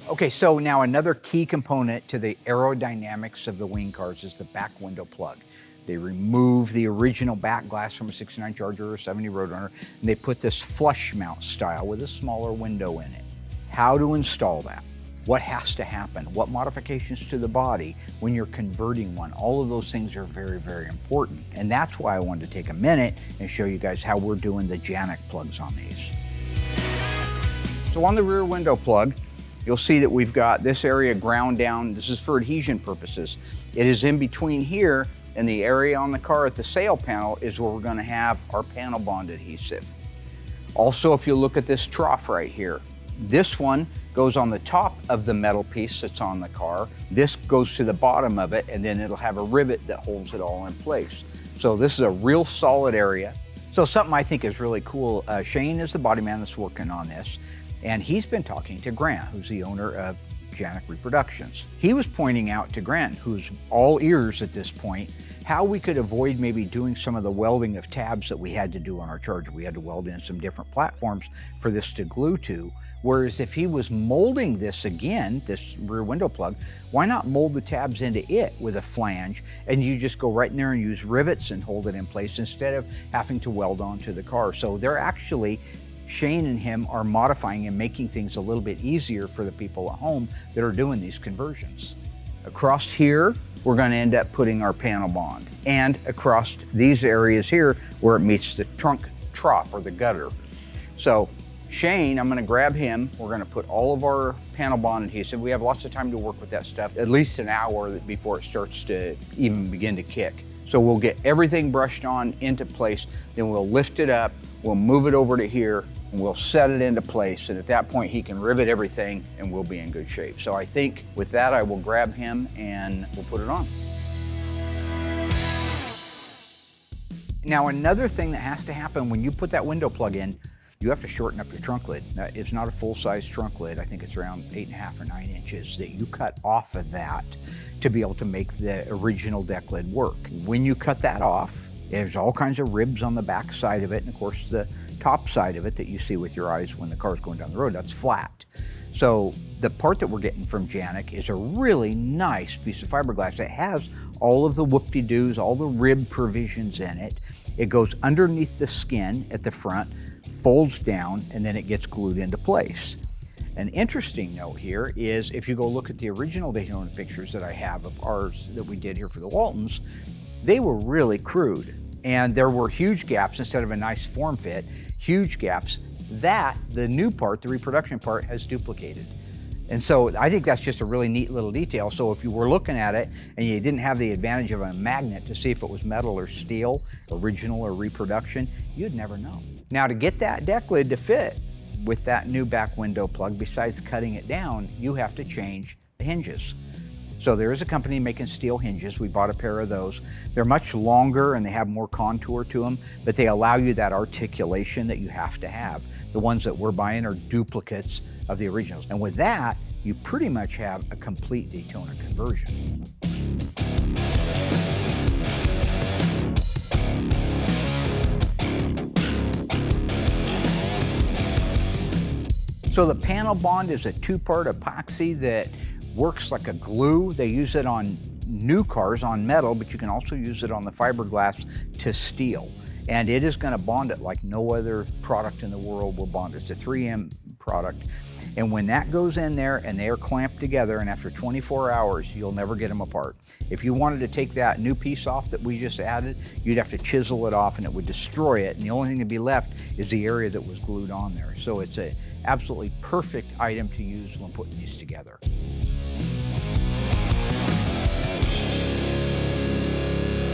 Okay, so now another key component to the aerodynamics of the wing cars is the back window plug. They remove the original back glass from a 69 Charger or 70 Roadrunner, and they put this flush mount style with a smaller window in it. How to install that? What has to happen? What modifications to the body when you're converting one? All of those things are very, very important. And that's why I wanted to take a minute and show you guys how we're doing the Janik plugs on these. So on the rear window plug, you'll see that we've got this area ground down. This is for adhesion purposes. It is in between here and the area on the car at the sail panel is where we're going to have our panel bond adhesive. Also, if you look at this trough right here, this one goes on the top of the metal piece that's on the car. This goes to the bottom of it, and then it'll have a rivet that holds it all in place. So this is a real solid area. So something I think is really cool, Shane is the body man that's working on this, and he's been talking to Grant, who's the owner of Janik Reproductions. He was pointing out to Grant, who's all ears at this point, how we could avoid maybe doing some of the welding of tabs that we had to do on our Charger. We had to weld in some different platforms for this to glue to. Whereas if he was molding this again, this rear window plug, why not mold the tabs into it with a flange, and you just go right in there and use rivets and hold it in place instead of having to weld onto the car. So they're actually, Shane and him are modifying and making things a little bit easier for the people at home that are doing these conversions. Across here, we're going to end up putting our panel bond, and across these areas here where it meets the trunk trough or the gutter. So Shane, I'm going to grab him. We're going to put all of our panel bond adhesive. We have lots of time to work with that stuff, at least an hour before it starts to even begin to kick. So we'll get everything brushed on into place, then we'll lift it up, we'll move it over to here, and we'll set it into place. And at that point, he can rivet everything and we'll be in good shape. So I think with that, I will grab him and we'll put it on. Now, another thing that has to happen when you put that window plug in, you have to shorten up your trunk lid. Now, it's not a full-size trunk lid. I think it's around 8.5 or 9 inches that you cut off of that to be able to make the original deck lid work. When you cut that off, there's all kinds of ribs on the back side of it, and of course the top side of it that you see with your eyes when the car's going down the road, that's flat. So the part that we're getting from Janik is a really nice piece of fiberglass. It has all of the whoop-de-doos, all the rib provisions in it. It goes underneath the skin at the front, folds down, and then it gets glued into place. An interesting note here is if you go look at the original Daytona pictures that I have of ours that we did here for the Waltons, they were really crude. And there were huge gaps instead of a nice form fit, huge gaps that the new part, the reproduction part, has duplicated. And so I think that's just a really neat little detail. So if you were looking at it and you didn't have the advantage of a magnet to see if it was metal or steel, original or reproduction, you'd never know. Now, to get that deck lid to fit with that new back window plug, besides cutting it down, you have to change the hinges. So there is a company making steel hinges. We bought a pair of those. They're much longer and they have more contour to them, but they allow you that articulation that you have to have. The ones that we're buying are duplicates of the originals. And with that, you pretty much have a complete Daytona conversion. So the panel bond is a two-part epoxy that works like a glue. They use it on new cars on metal, but you can also use it on the fiberglass to steel. And it is going to bond it like no other product in the world will bond it. It's a 3M product. And when that goes in there and they are clamped together, and after 24 hours, you'll never get them apart. If you wanted to take that new piece off that we just added, you'd have to chisel it off and it would destroy it. And the only thing to be left is the area that was glued on there. So it's an absolutely perfect item to use when putting these together.